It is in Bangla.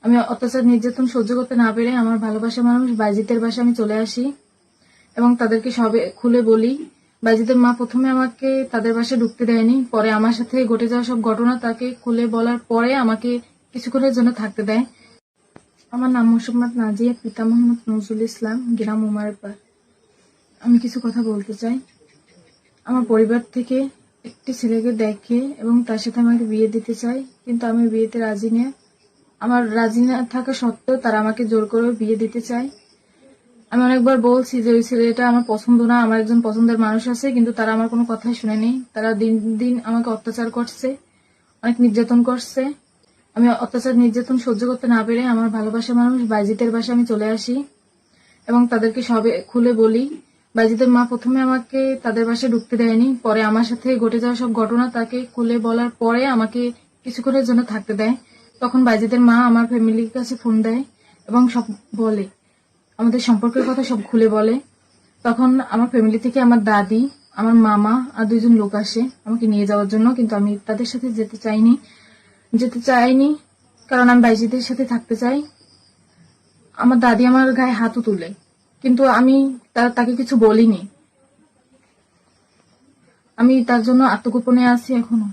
আমি অত্যাচার নির্যাতন সহ্য করতে না পেরে আমার ভালোবাসা মানুষ বাইজিতের বাসায় আমি চলে আসি এবং তাদেরকে সবে খুলে বলি। বাইজিতের মা প্রথমে আমাকে তাদের বাসায় ঢুকতে দেয়নি, পরে আমার সাথে ঘটে যাওয়া সব ঘটনা তাকে খুলে বলার পরে আমাকে কিছুক্ষণের জন্য থাকতে দেয়। আমার নাম মোসাম্মদ নাজিয়া, পিতা মোহাম্মদ নজরুল ইসলাম, গ্রাম উমারপাড়। আমি কিছু কথা বলতে চাই। আমার পরিবার থেকে একটি ছেলেকে দেখে এবং তার সাথে আমাকে বিয়ে দিতে চায়, কিন্তু আমি বিয়েতে রাজি না। আমার রাজি না থাকা সত্ত্বেও তারা আমাকে জোর করে বিয়ে দিতে চায়। আমি অনেকবার বলছি যে ওই ছেলেটা আমার পছন্দ না, আমার একজন পছন্দের মানুষ আছে, কিন্তু তারা আমার কোনো কথাই শুনেনি। তারা দিন দিন আমাকে অত্যাচার করছে, অনেক নির্যাতন করছে। আমি অত্যাচার নির্যাতন সহ্য করতে না পেরে আমার ভালোবাসা মানুষ বাইজিতের বাসায় আমি চলে আসি এবং তাদেরকে সবে খুলে বলি। বাইজিতের মা প্রথমে আমাকে তাদের বাসায় ঢুকতে দেয়নি, পরে আমার সাথে ঘটে যাওয়া সব ঘটনা তাকে খুলে বলার পরে আমাকে কিছুক্ষণের জন্য থাকতে দেয়। তখন বাইজিতের মা আমার ফ্যামিলির কাছে ফোন দেয় এবং সব বলে, আমাদের সম্পর্কের কথা সব খুলে বলে। তখন আমার ফ্যামিলি থেকে আমার দাদি, আমার মামা আর দুইজন লোক আসে আমাকে নিয়ে যাওয়ার জন্য, কিন্তু আমি তাদের সাথে যেতে চাইনি কারণ আমি বাইজিদের সাথে থাকতে চাই। আমার দাদি আমার গায়ে হাতও তুলে, কিন্তু আমি তাকে কিছু বলিনি। আমি তার জন্য আত্মগোপনে আছি এখনো।